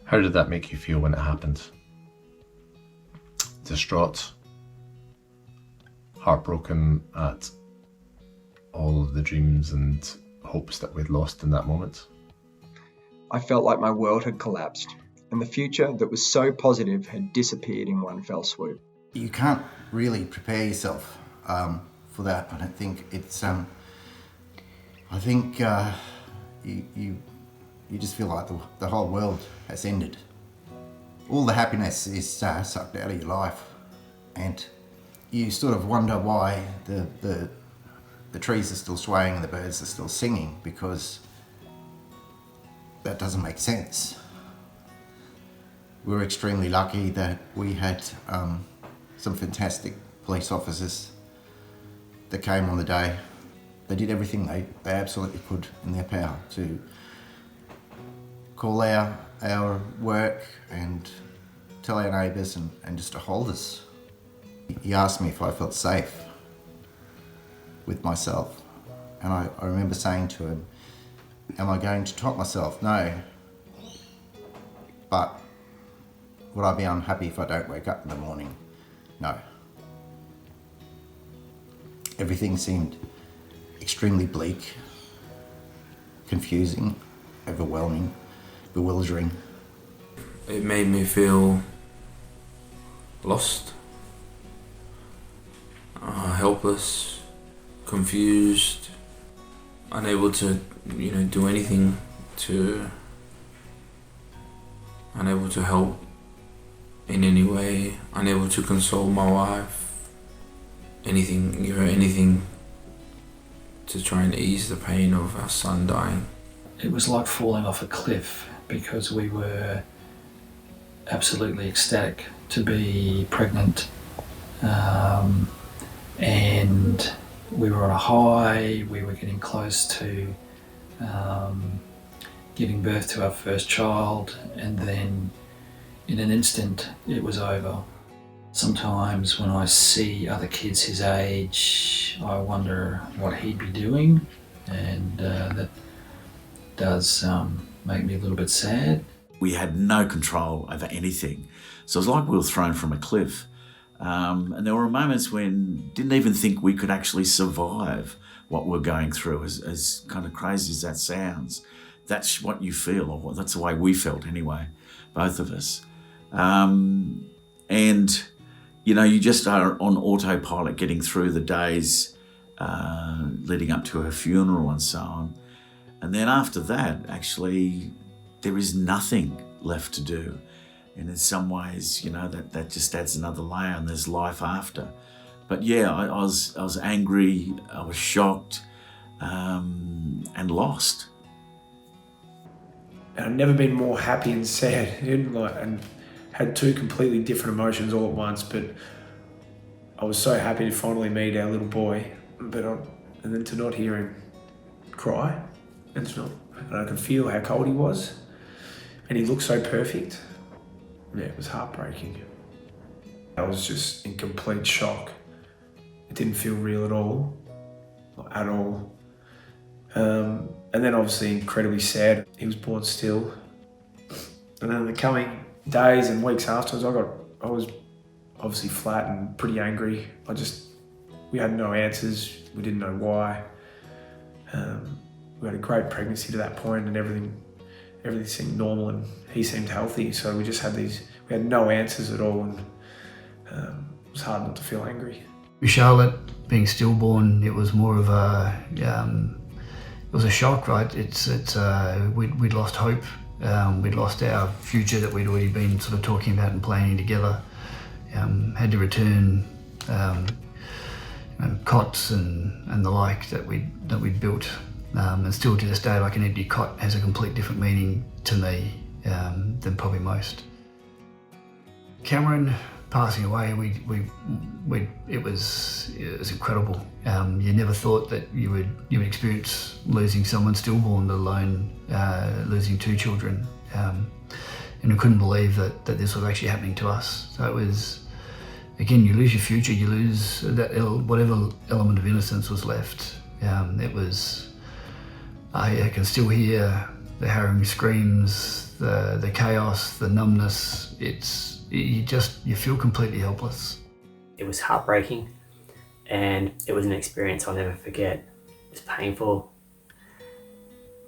How did that make you feel when it happened? Distraught? Heartbroken at all of the dreams and hopes that we'd lost in that moment? I felt like my world had collapsed, and the future that was so positive had disappeared in one fell swoop. You can't really prepare yourself for that. I don't think it's. I think you just feel like the whole world has ended. All the happiness is sucked out of your life, and you sort of wonder why the trees are still swaying and the birds are still singing, because that doesn't make sense. We were extremely lucky that we had some fantastic police officers that came on the day. They did everything they absolutely could in their power to call our work and tell our neighbours and just to hold us. He asked me if I felt safe with myself, and I remember saying to him, am I going to top myself? No. But would I be unhappy if I don't wake up in the morning? No. Everything seemed extremely bleak, confusing, overwhelming, bewildering. It made me feel lost, helpless, confused, unable to, do anything unable to help in any way, unable to console my wife, anything to try and ease the pain of our son dying. It was like falling off a cliff, because we were absolutely ecstatic to be pregnant, and we were on a high. We were getting close to giving birth to our first child, and then in an instant it was over. Sometimes when I see other kids his age, I wonder what he'd be doing, and that does make me a little bit sad. We had no control over anything, so it was like we were thrown from a cliff. And there were moments when didn't even think we could actually survive what we're going through, as kind of crazy as that sounds. That's what you feel, or that's the way we felt anyway, both of us. And, you just are on autopilot getting through the days leading up to her funeral and so on. And then after that, actually, there is nothing left to do. And in some ways, that just adds another layer, and there's life after. But yeah, I was angry, I was shocked, and lost. And I've never been more happy and sad, and had two completely different emotions all at once. But I was so happy to finally meet our little boy, and then to not hear him cry, and I could feel how cold he was, and he looked so perfect. Yeah, it was heartbreaking. I was just in complete shock. It didn't feel real at all, at all. And then obviously incredibly sad. He was born still. And then in the coming days and weeks afterwards, I was obviously flat and pretty angry. We had no answers. We didn't know why. We had a great pregnancy to that point, and everything seemed normal, and he seemed healthy. So we just had we had no answers at all, and it was hard not to feel angry. With Charlotte being stillborn, it was more of it was a shock, right? We'd lost hope. We'd lost our future that we'd already been sort of talking about and planning together. Had to return cots and the like that we'd built. And still to this day, like, an empty cot has a complete different meaning to me than probably most. Cameron passing away, it was incredible. You never thought that you would experience losing someone stillborn, let alone losing two children. And we couldn't believe that this was actually happening to us. So it was, again, you lose your future, you lose whatever element of innocence was left. I can still hear the harrowing screams, the chaos, the numbness. You feel completely helpless. It was heartbreaking, and it was an experience I'll never forget. It was painful.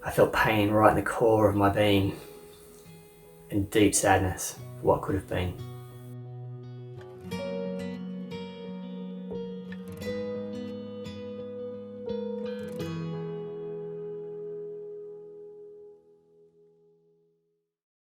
I felt pain right in the core of my being and deep sadness for what could have been.